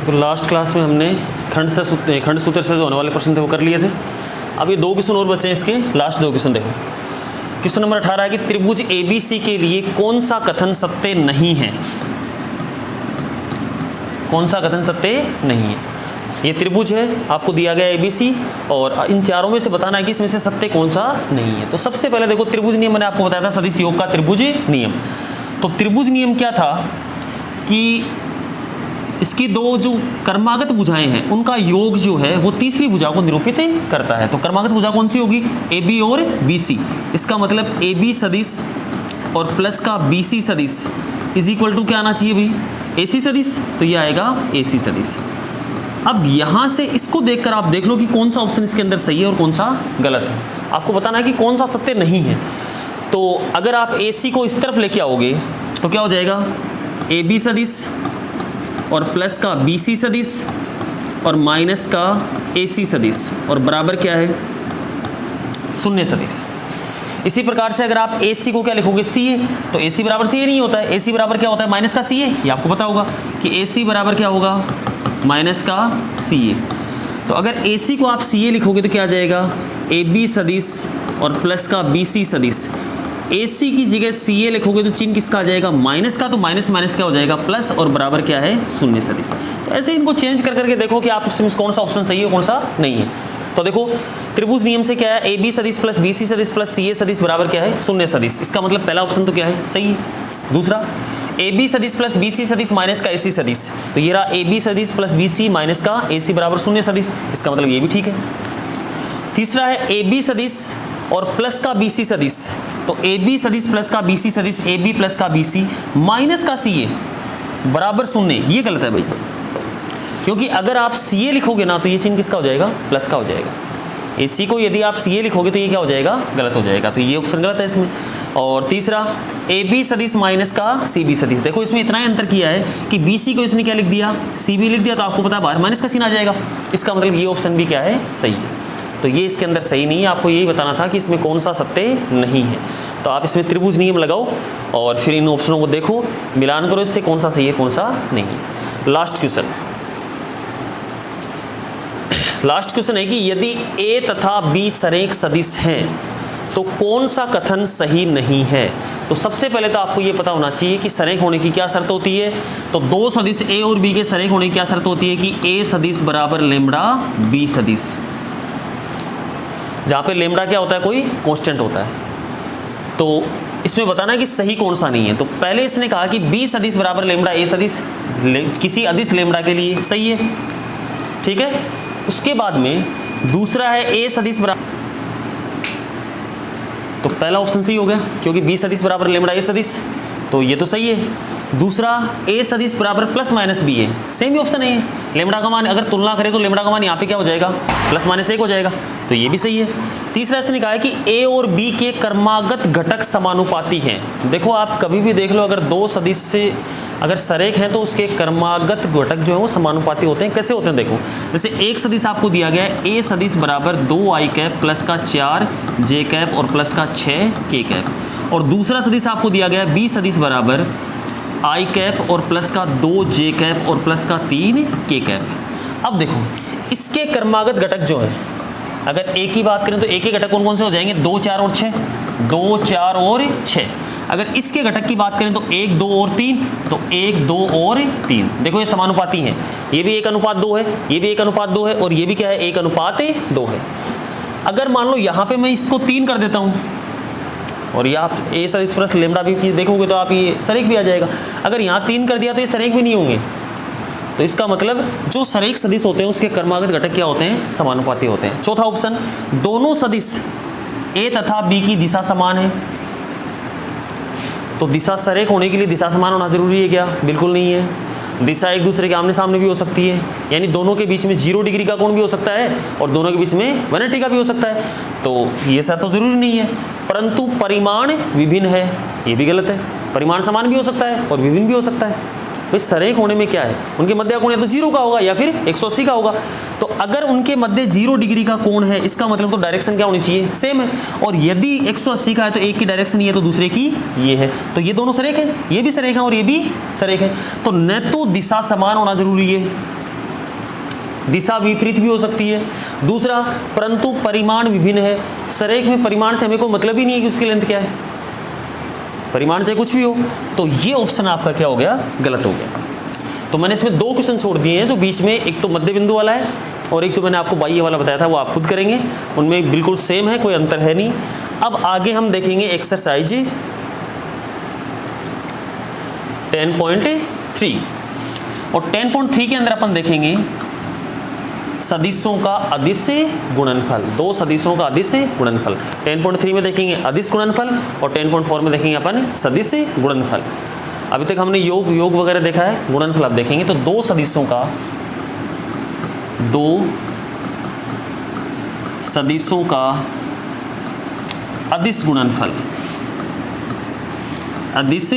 तो last class में हमने खंड सूत्र से जो होने वाले प्रश्न थे वो कर लिए थे। अब ये 2 क्वेश्चन और बचे हैं, इसके लास्ट 2 क्वेश्चन देखो। क्वेश्चन नंबर 18 है कि त्रिभुज ABC के लिए कौन सा कथन सत्य नहीं है। कौन सा कथन सत्य नहीं है। ये त्रिभुज है, आपको दिया गया ABC और इन चारों में से बताना है कि इसमें से सत्य कौन सा नहीं है। तो सबसे पहले देखो त्रिभुज नियम मैंने आपको बताया था, सदिश योग का त्रिभुज नियम। तो त्रिभुज नियम क्या था कि इसकी 2 जो कर्मागत भुजाएं हैं उनका योग जो है वो तीसरी भुजा को निरूपित करता है। तो कर्मागत भुजा कौन सी होगी, AB और BC। इसका मतलब AB सदिश और प्लस का BC सदिश इज इक्वल टू क्या आना चाहिए भाई, AC सदिश। तो ये आएगा AC सदिश। अब यहाँ से इसको देखकर आप देख लो कि कौन सा ऑप्शन इसके अंदर सही है और कौन सा गलत है। आपको बताना है कि कौन सा सत्य नहीं है। तो अगर आप AC को इस तरफ लेके आओगे तो क्या हो जाएगा, AB सदिश और प्लस का BC सदिश और माइनस का AC सदिश और बराबर क्या है, शून्य सदिश। इसी प्रकार से अगर आप AC को क्या लिखोगे, CA, तो AC बराबर CA नहीं होता है। AC बराबर क्या होता है, माइनस का CA। ये आपको पता होगा कि AC बराबर क्या होगा, माइनस का CA। तो अगर AC को आप CA लिखोगे तो क्या आ जाएगा, AB सदिश और प्लस का BC सदिश। AC की जगह CA लिखोगे तो चिन्ह किसका आ जाएगा, माइनस का। तो माइनस माइनस क्या हो जाएगा, प्लस और बराबर क्या है, शून्य सदिश। तो ऐसे इनको चेंज कर करके देखो कि आप इसमें कौन सा ऑप्शन सही है कौन सा नहीं है। तो देखो त्रिभुज नियम से क्या है, AB सदिश प्लस BC सदिश प्लस CA सदिश बराबर क्या है, शून्य सदिश। इसका मतलब पहला ऑप्शन तो क्या है, सही है। दूसरा AB सदिश प्लस BC सदिश माइनस का AC सदिश। तो ये रहा AB सदिश प्लस BC माइनस का AC बराबर शून्य सदिश। इसका मतलब ये भी ठीक है। तीसरा है AB सदिश और प्लस का BC सदिश। तो AB सदिश प्लस का BC सदिश, AB प्लस का BC माइनस का CA बराबर शून्य। ये गलत है भाई, क्योंकि अगर आप CA लिखोगे ना तो ये चिन्ह किसका हो जाएगा, प्लस का हो जाएगा। AC को यदि आप CA लिखोगे तो ये क्या हो जाएगा, गलत हो जाएगा। तो ये ऑप्शन गलत है इसमें। और तीसरा AB सदिश माइनस का CB सदिश। देखो इसमें इतना ही अंतर किया है कि BC को इसने क्या लिख दिया, CB लिख दिया, तो आपको पता है बाहर माइनस का चिन्ह आ जाएगा। इसका मतलब ये ऑप्शन भी क्या है, सही है। तो ये इसके अंदर सही नहीं है। आपको यही बताना था कि इसमें कौन सा सत्य नहीं है। तो आप इसमें त्रिभुज नियम लगाओ और फिर इन ऑप्शनों को देखो, मिलान करो, इससे कौन सा सही है कौन सा नहीं है। लास्ट क्वेश्चन है कि यदि A तथा B सरेख सदिश हैं तो कौन सा कथन सही नहीं है। तो सबसे पहले तो आपको ये पता होना चाहिए कि सरेख होने की क्या शर्त होती है। तो 2 सदिश A और B के सरेख होने की क्या शर्त होती है कि A सदिश बराबर लेमड़ा B सदिश, जहाँ पे लेमड़ा क्या होता है, कोई कांस्टेंट होता है। तो इसमें बताना है कि सही कौन सा नहीं है। तो पहले इसने कहा कि B सदिश बराबर लेमड़ा A सदिश किसी अदिश लेमड़ा के लिए सही है, ठीक है। उसके बाद में दूसरा है A सदिश बराबर, तो पहला ऑप्शन सही हो गया क्योंकि B सदिश बराबर लेमड़ा A सदिश, तो ये तो सही है। दूसरा A सदिश बराबर प्लस माइनस B है, सेम ही ऑप्शन है। लेमड़ा का मान अगर तुलना करें तो लेमड़ा का मान यहाँ पे क्या हो जाएगा, प्लस माइनस 1 हो जाएगा, तो ये भी सही है। तीसरा इसने कहा है कि A और B के कर्मागत घटक समानुपाती हैं। देखो आप कभी भी देख लो, अगर 2 सदिश से अगर सरेख हैं तो उसके कर्मागत घटक जो है वो समानुपाती होते हैं। कैसे होते हैं देखो, जैसे एक सदिश आपको दिया गया है A सदिश बराबर 2i कैप प्लस का 4j कैप और प्लस का 6k कैप, और दूसरा सदिश आपको दिया गया है B सदिश बराबर i कैप और प्लस का 2j कैप और प्लस का 3k कैप। अब देखो इसके कर्मागत घटक जो है, अगर A की बात करें तो A के घटक कौन कौन से हो जाएंगे, 2, 4 और 6, 2, 4 और 6। अगर इसके घटक की बात करें तो 1, 2 और 3, तो 1, 2 और 3। देखो ये समानुपाती हैं, ये भी 1:2 है, ये भी 1:2 है, और ये भी क्या है, 1:2 है। अगर मान लो यहाँ पे मैं इसको 3 कर देता हूँ और ये आप A सदिश प्लस लेमड़ा भी देखोगे तो आप ये सरेख भी आ जाएगा। अगर यहाँ 3 कर दिया तो ये सरेख भी नहीं होंगे। तो इसका मतलब जो सरेख सदिश होते हैं उसके कर्मागत घटक क्या होते हैं, समानुपाती होते हैं। चौथा ऑप्शन, दोनों सदिश A तथा B की दिशा समान है। तो दिशा सरेख होने के लिए दिशा समान होना जरूरी है क्या, बिल्कुल नहीं है। दिशा एक दूसरे के आमने सामने भी हो सकती है, यानी दोनों के बीच में 0 डिग्री का कोण भी हो सकता है और दोनों के बीच में 180 का भी हो सकता है। तो ये शर्त तो जरूरी नहीं है। परंतु परिमाण विभिन्न है, ये भी गलत है। परिमाण समान भी हो सकता है और विभिन्न भी हो सकता है। भाई सरेख होने में क्या है, उनके मध्य कोण या तो 0 का होगा या फिर 180 का होगा। तो अगर उनके मध्य 0 डिग्री का कोण है, इसका मतलब तो डायरेक्शन क्या होनी चाहिए, सेम है। और यदि 180 का है तो एक की डायरेक्शन ये है तो दूसरे की ये है, तो ये दोनों सरेख है, ये भी सरेख है और ये भी सरेख है। तो न तो दिशा समान होना जरूरी है, दिशा विपरीत भी हो सकती है। दूसरा, परंतु परिमाण विभिन्न है। सरेख में परिमाण से हमें कोई मतलब ही नहीं है कि उसकी लेंथ क्या है, परिमाण चाहे कुछ भी हो। तो ये ऑप्शन आपका क्या हो गया, गलत हो गया। तो मैंने इसमें 2 क्वेश्चन छोड़ दिए हैं जो बीच में, एक तो मध्य बिंदु वाला है और एक जो मैंने आपको बाह्य वाला बताया था वो आप खुद करेंगे, उनमें बिल्कुल सेम है, कोई अंतर है नहीं। अब आगे हम देखेंगे एक्सरसाइज 10.3 और 10.3 के अंदर अपन देखेंगे सदिशों का अदिश गुणनफल, 2 सदिशों का अदिश गुणनफल। 10.3 में देखेंगे अदिश गुणनफल और 10.4 में देखेंगे अपन सदिश गुणनफल। अभी तक हमने योग वगैरह देखा है, गुणनफल अब देखेंगे। तो 2 सदिशों का अदिश गुणनफल, अदिश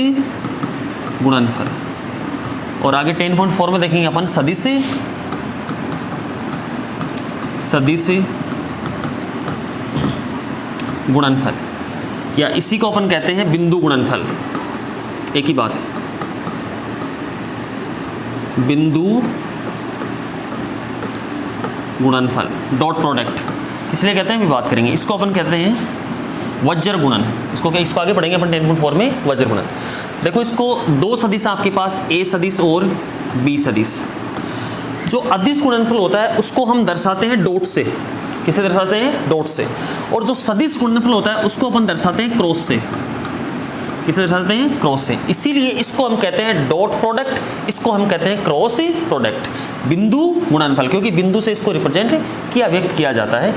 गुणनफल। और आगे 10.4 में देखेंगे अपन सदिश गुणनफल, या इसी को अपन कहते हैं बिंदु गुणनफल। एक ही बात है, बिंदु गुणनफल, डॉट प्रोडक्ट इसलिए कहते हैं, अभी बात करेंगे। इसको अपन कहते हैं वज्र गुणन। इसको आगे पढ़ेंगे अपन 10.4 में, वज्र गुणन। देखो इसको 2 सदिश आपके पास, ए सदिश और बी सदिश। जो अदिश गुणनफल होता है उसको हम दर्शाते हैं डॉट से। किसे दर्शाते हैं, डॉट से। और जो सदिश गुणनफल होता है उसको अपन दर्शाते हैं क्रॉस से। किसे दर्शाते हैं, क्रॉस से। इसीलिए इसको हम कहते हैं डॉट प्रोडक्ट, इसको हम कहते हैं क्रॉस प्रोडक्ट, बिंदु गुणनफल, क्योंकि बिंदु से इसको रिप्रेजेंट किया, व्यक्त किया जाता है।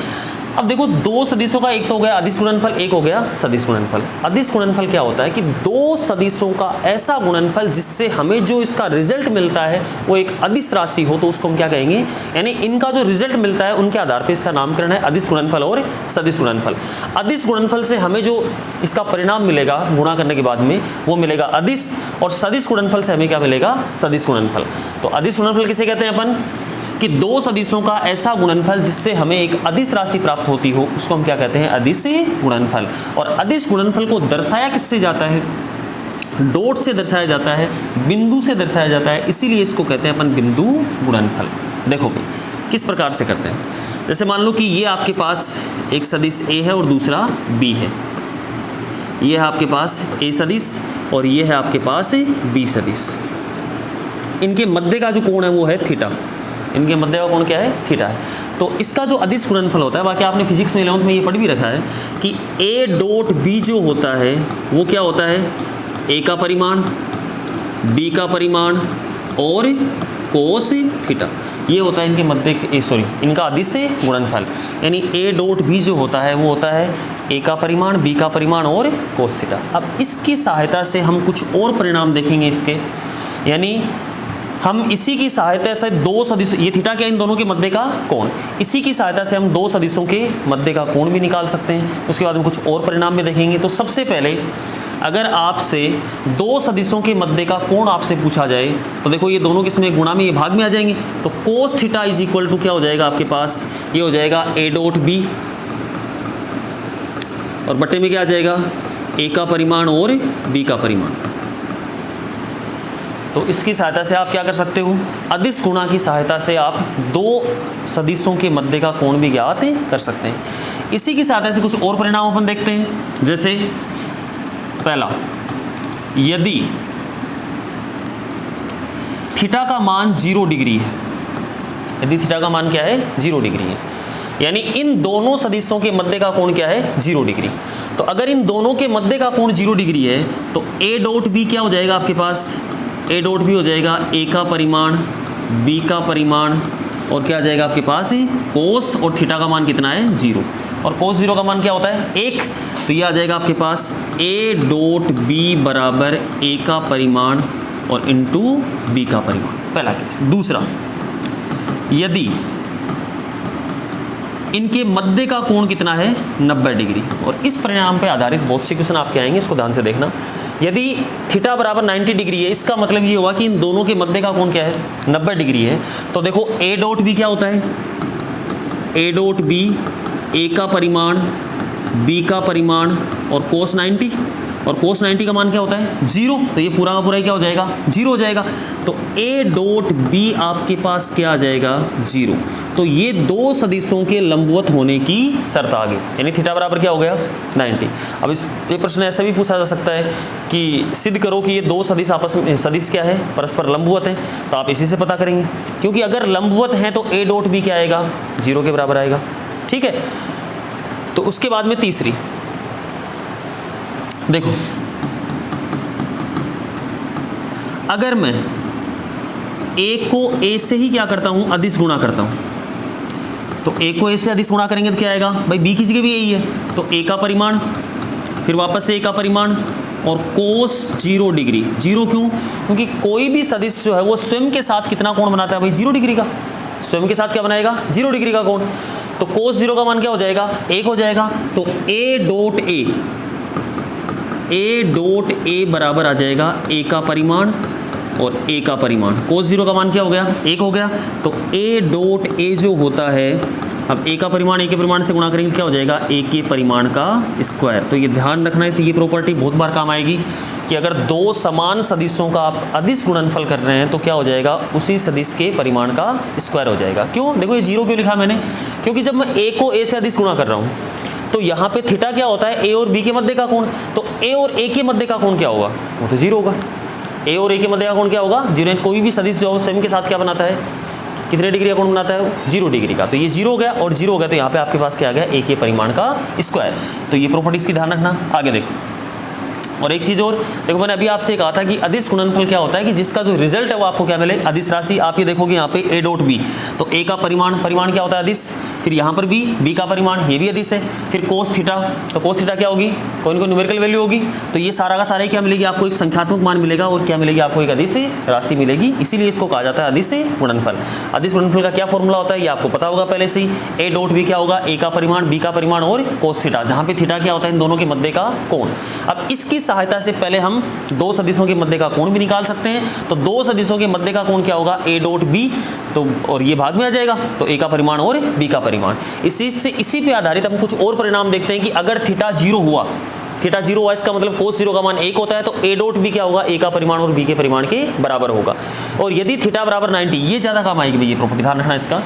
अब देखो 2 सदिशों का, एक तो हो गया अदिश गुणनफल, एक हो गया सदिश गुणनफल। अदिश गुणनफल क्या होता है कि 2 सदिशों का ऐसा गुणनफल जिससे हमें जो इसका रिजल्ट मिलता है वो एक अदिश राशि हो, तो उसको हम क्या कहेंगे, यानी इनका जो रिजल्ट मिलता है उनके आधार पर इसका नामकरण है अदिश गुणनफल और सदिश गुणनफल। अदिश गुणनफल से हमें जो इसका परिणाम मिलेगा गुणा करने के बाद में वो मिलेगा अदिश, और सदिश गुणनफल से हमें क्या मिलेगा, सदिश गुणनफल। तो अदिश गुणनफल किसे कहते हैं अपन, कि 2 सदिशों का ऐसा गुणनफल जिससे हमें एक अदिश राशि प्राप्त होती हो उसको हम क्या कहते हैं, अदिश गुणनफल। और अदिश गुणनफल को दर्शाया किससे जाता है, डॉट से दर्शाया जाता है, बिंदु से दर्शाया जाता है, इसीलिए इसको कहते हैं अपन बिंदु गुणनफल। देखो भाई किस प्रकार से करते हैं। जैसे मान लो कि ये आपके पास एक सदिश ए है और दूसरा बी है, ये है आपके पास ए सदिश और ये है आपके पास बी सदिश। इनके मध्य का जो कोण है वो है थीटा, इनके मध्य का कोण क्या है, थीटा है। तो इसका जो अदिश गुणनफल होता है, बाकी आपने फिजिक्स में 11th में ये पढ़ भी रखा है कि ए डॉट बी जो होता है वो क्या होता है, ए का परिमाण, बी का परिमाण और कोस थीटा। ये होता है इनके मध्य, इनका अदिश गुणनफल। यानी ए डॉट बी जो होता है वो होता है ए का परिमाण, बी का परिमाण और कोस थीटा। अब इसकी सहायता से हम कुछ और परिणाम देखेंगे इसके, यानी हम इसी की सहायता से 2 सदिश, ये थीटा क्या, इन दोनों के मध्य का कोण, इसी की सहायता से हम 2 सदिशों के मध्य का कोण भी निकाल सकते हैं। उसके बाद हम कुछ और परिणाम भी देखेंगे। तो सबसे पहले अगर आपसे 2 सदिशों के मध्य का कोण आपसे पूछा जाए तो देखो ये दोनों किसमें, गुणा में, ये भाग में आ जाएंगे। तो cos theta is equal to क्या हो जाएगा आपके पास, ये हो जाएगा ए डॉट बी और बट्टे में क्या आ जाएगा, ए का परिमाण और बी का परिमाण। तो इसकी सहायता से आप क्या कर सकते हो, अदिश गुणा की सहायता से आप 2 सदिशों के मध्य का कोण भी ज्ञात कर सकते हैं। इसी की सहायता से कुछ और परिणाम अपन देखते हैं। जैसे पहला, यदि थीटा का मान 0 डिग्री है, यदि थीटा का मान क्या है, 0 डिग्री है, यानी इन दोनों सदिशों के मध्य का कोण क्या है, 0 डिग्री। तो अगर इन दोनों के मध्य का कोण 0 डिग्री है तो ए डॉट बी क्या हो जाएगा आपके पास, ए डॉट बी हो जाएगा ए का परिमाण, बी का परिमाण और क्या आ जाएगा आपके पास, कोस, और थीटा का मान कितना है, 0, और कोस 0 का मान क्या होता है, 1। तो ये आ जाएगा आपके पास ए डॉट बी बराबर ए का परिमाण और इंटू बी का परिमाण, पहला केस। दूसरा, यदि इनके मध्य का कोण कितना है, 90 डिग्री, और इस परिणाम पर आधारित बहुत से क्वेश्चन आपके आएंगे, इसको ध्यान से देखना। यदि थीटा बराबर 90 डिग्री है, इसका मतलब ये हुआ कि इन दोनों के मध्य का कोण क्या है, 90 डिग्री है। तो देखो ए डॉट बी क्या होता है, ए डॉट बी ए का परिमाण, बी का परिमाण और कोस 90, और कोस 90 का मान क्या होता है 0, तो ये पूरा का पूरा क्या हो जाएगा 0 हो जाएगा। तो a डॉट बी आपके पास क्या आ जाएगा 0। तो ये दो सदिशों के लंबवत होने की शर्त आ गई, यानी थीटा बराबर क्या हो गया 90। अब इस ये प्रश्न ऐसा भी पूछा जा सकता है कि सिद्ध करो कि ये दो सदिश आपस में सदिश क्या है परस्पर लंबवत है, तो आप इसी से पता करेंगे, क्योंकि अगर लंबवत हैं तो a डॉट बी क्या आएगा 0 के बराबर आएगा। ठीक है, तो उसके बाद में तीसरी देखो, अगर मैं a को a से ही क्या करता हूं अदिश गुणा करता हूं, तो a को a से अदिश गुणा करेंगे तो क्या आएगा भाई b की जगह भी यही है, तो a का परिमाण फिर वापस से a का परिमाण और कोस 0 डिग्री। 0 क्यों? क्योंकि कोई भी सदिश जो है वो स्वयं के साथ कितना कोण बनाता है भाई 0 डिग्री का, स्वयं के साथ क्या बनाएगा 0 डिग्री का कोण। तो कोस 0 का मान क्या हो जाएगा 1 हो जाएगा। तो a डॉट a बराबर आ जाएगा a का परिमाण और a का परिमाण। कोस 0 का मान क्या हो गया 1 हो गया। तो a डॉट a जो होता है, अब a का परिमाण a के परिमाण से गुणा करेंगे तो क्या हो जाएगा a के परिमाण का स्क्वायर। तो ये ध्यान रखना है, ये प्रॉपर्टी बहुत बार काम आएगी कि अगर दो समान सदिशों का आप अदिश गुणनफल कर रहे हैं तो क्या हो जाएगा उसी सदिश के परिमाण का स्क्वायर हो जाएगा। क्यों? देखो ये 0 क्यों लिखा मैंने, क्योंकि जब मैं a को a से अदिश गुणा कर रहा हूँ तो यहाँ पे थीटा क्या होता है a और b के मध्य का कोण, तो a और a के मध्य का कोण क्या होगा वो तो 0 होगा। a और a के मध्य का कोण क्या होगा 0। कोई भी सदिश जो है स्वयं के साथ क्या बनाता है, कितने डिग्री का कोण बनाता है 0 डिग्री का। तो ये 0 हो गया और 0 हो गया, तो यहाँ पे आपके पास क्या आ गया a के परिमाण का स्क्वायर। तो ये प्रॉपर्टीज की ध्यान रखना। आगे देखो, और एक चीज़ और देखो, मैंने अभी आपसे कहा था कि अदिश गुणनफल क्या होता है कि जिसका जो रिजल्ट है वो आपको क्या मिले अदिश राशि। आप ये देखोगे यहाँ पे a डॉट बी, तो a का परिमाण क्या होता है अदिश, फिर यहाँ पर b का परिमाण ये भी अदिश है, फिर कोस थीटा, तो कोस थीटा क्या होगी कोई ना कोई न्यूमेरिकल वैल्यू होगी। तो ये सारा का सारा ही क्या मिलेगी आपको एक संख्यात्मक मान मिलेगा और क्या मिलेगी आपको एक अदिश राशि मिलेगी, इसीलिए इसको कहा जाता है अदिश गुणनफल। अदिश गुणनफल का क्या फॉर्मूला होता है ये आपको पता होगा पहले से ही। a डॉट बी क्या होगा a का परिमाण b का परिमाण और कोस थीटा, जहाँ पे थीटा क्या होता है इन दोनों के मध्य का कोण। अब इसकी सहायता से पहले हम दो सदिशों के मध्य का कोण भी निकाल सकते हैं। तो दो सदिशों के मध्य का कोण क्या होगा a डॉट बी, तो और ये भाग में आ जाएगा, तो a का परिमाण और b का परिमाण। इसी पे आधारित हम कुछ और परिणाम देखते हैं कि अगर थीटा 0 हुआ, थीटा 0 हुआ इसका मतलब कोस 0 का मान 1 होता है, तो a डॉट बी क्या होगा a का परिमाण और b के परिमाण के बराबर होगा। और यदि थीटा बराबर 90, ये ज़्यादा काम आएगी भाई ये प्रॉपर्टी, ध्यान रखना इसका।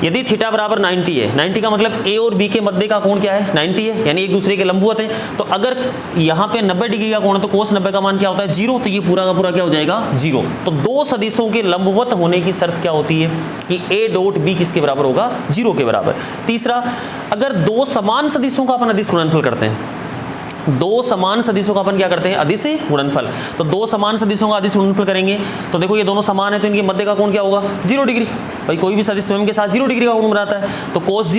यदि थीटा बराबर 90 है, 90 का मतलब a और b के मध्य का कोण क्या है 90 है, यानी एक दूसरे के लंबवत है। तो अगर यहाँ पे 90 डिग्री का कोण है तो कोस 90 का मान क्या होता है 0, तो ये पूरा का पूरा क्या हो जाएगा 0। तो दो सदिशों के लंबवत होने की शर्त क्या होती है कि a डॉट b किसके बराबर होगा 0 के बराबर। तीसरा, अगर दो समान सदिशों का अपन अदिश गुणनफल करते हैं, दो समान सदिशों का अपन क्या करते हैं अदिश गुणनफल। तो दो समान सदिशों का अदिश गुणनफल करेंगे तो देखो ये दोनों समान है तो इनके मध्य का कोण क्या होगा 0 डिग्री। भाई कोई भी सदिश स्वयं के साथ 0 डिग्री का कोण बनाता है, तो कोस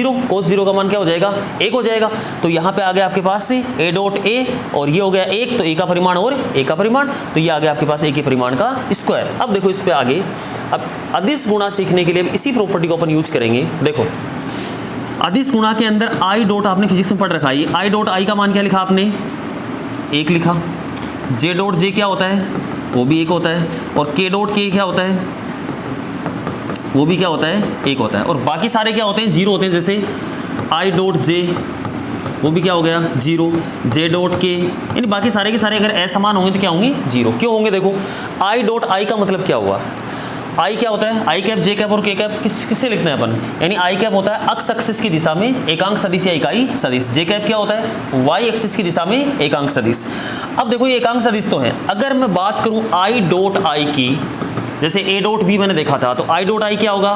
0 का मान क्या हो जाएगा 1 हो जाएगा। तो यहाँ पे आ गया आपके पास से a डॉट a और ये हो गया 1, तो a का परिमाण और a का परिमाण, तो ये आ गया आपके पास a के परिमाण का स्क्वायर। अब देखो इस पे आगे, अब अदिश गुणा सीखने के लिए इसी प्रॉपर्टी को अपन यूज करेंगे। देखो अदिश गुणा के अंदर i डॉट आपने फिजिक्स में पढ़ रखा है, i डॉट i का मान क्या लिखा आपने 1 लिखा, j डॉट j क्या होता है वो भी 1 होता है, और k डॉट k क्या होता है वो भी क्या होता है 1 होता है, और बाकी सारे क्या होते हैं 0 होते हैं। जैसे i डॉट j वो भी क्या हो गया 0, j डॉट k, यानी बाकी सारे के सारे अगर असमान होंगे तो क्या होंगे 0। क्यों होंगे? देखो i डॉट i का मतलब क्या हुआ, आई क्या होता है आई कैप जे कैप और के कैप किससे लिखते हैं अपन, यानी आई कैप होता है अक्ष एक्सिस की दिशा में एकांक सदिश या इकाई सदिश, जे कैप क्या होता है वाई एक्सिस की दिशा में एकांक सदिश। अब देखो ये एकांक सदिश तो है, अगर मैं बात करूं आई डॉट आई की, जैसे ए डॉट बी मैंने देखा था, तो आई डॉट आई क्या होगा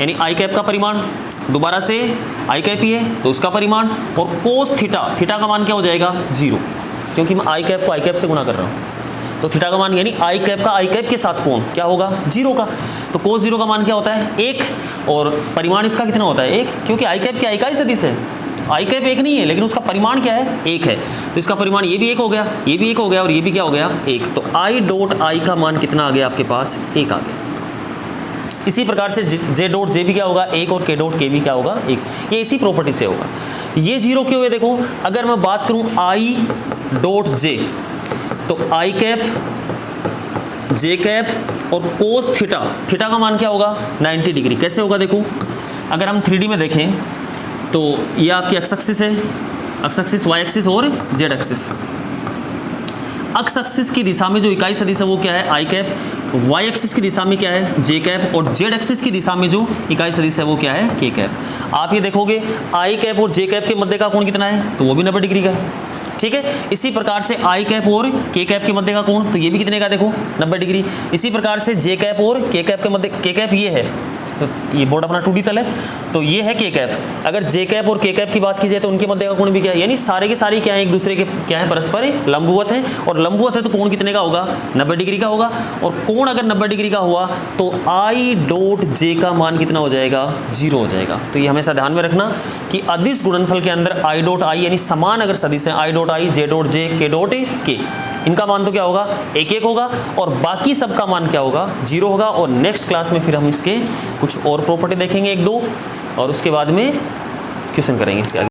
यानी आई कैप का परिमाण, दोबारा से आई कैप ही है तो उसका परिमाण, और कोस थीटा, थीटा का मान क्या हो जाएगा 0, क्योंकि मैं आई कैप को आई कैप से गुणा कर रहा हूँ। तो थीटा का मान यानी आई कैप का आई कैप के साथ कोण क्या होगा 0 का, तो कोस 0 का मान क्या होता है 1, और परिमाण इसका कितना होता है 1, क्योंकि आई कैप क्या इकाई सदिश है, आई कैप 1 नहीं है लेकिन उसका परिमाण क्या है 1 है, तो इसका परिमाण ये भी 1 हो गया, ये भी 1 हो गया और ये भी क्या हो गया 1। तो आई डॉट आई का मान कितना आ गया आपके पास 1 आ गया। इसी प्रकार से जे डॉट जे भी क्या होगा 1 और के डॉट के भी क्या होगा 1, ये इसी प्रॉपर्टी से होगा। ये 0 क्यों है? देखो अगर मैं बात करूँ आई डॉट जे, तो आई कैप जे कैप और कोस थीटा, थीटा का मान क्या होगा 90 डिग्री। कैसे होगा? देखो अगर हम 3D में देखें तो ये आपकी एक्स एक्सिस है, एक्स एक्सिस वाई एक्सिस और जेड एक्सिस। एक्स एक्सिस की दिशा में जो इकाई सदिश है वो क्या है आई कैप, वाई एक्सिस की दिशा में क्या है जे कैप, और जेड एक्सिस की दिशा में जो इकाई सदिश है वो क्या है के कैप। आप ये देखोगे आई कैप और जे कैप के मध्य का कोण कितना है, तो वो भी 90 डिग्री का है, ठीक है। इसी प्रकार से आई कैप और के कैप के मध्य का कोण, तो ये भी कितने का देखो 90 डिग्री। इसी प्रकार से जे कैप और के कैप के मध्य, के कैप ये है, तो ये बोर्ड अपना 2D तल है, तो ये है के कैप। अगर जे कैप और के कैप की बात की जाए तो उनके मध्य का कोण भी क्या है, यानी सारे के सारे क्या है, एक दूसरे के क्या है, परस्पर लंबवत है, और लंबवत है तो कोण कितने का होगा, 90 डिग्री का होगा। और कोण अगर 90 डिग्री का हुआ तो आई डॉट जे का मान कितना हो जाएगा, 0 हो जाएगा। तो ये हमेशा ध्यान में रखना कि अदिश गुणनफल के अंदर आई डॉट आई यानी समान अगर सदिश है, I dot I, J dot J, के डॉट के, इनका मान तो क्या होगा 1 होगा, और बाकी सबका मान क्या होगा 0 होगा। और नेक्स्ट क्लास में फिर हम इसके कुछ और प्रॉपर्टी देखेंगे 1-2, और उसके बाद में क्वेश्चन करेंगे इसके आगे।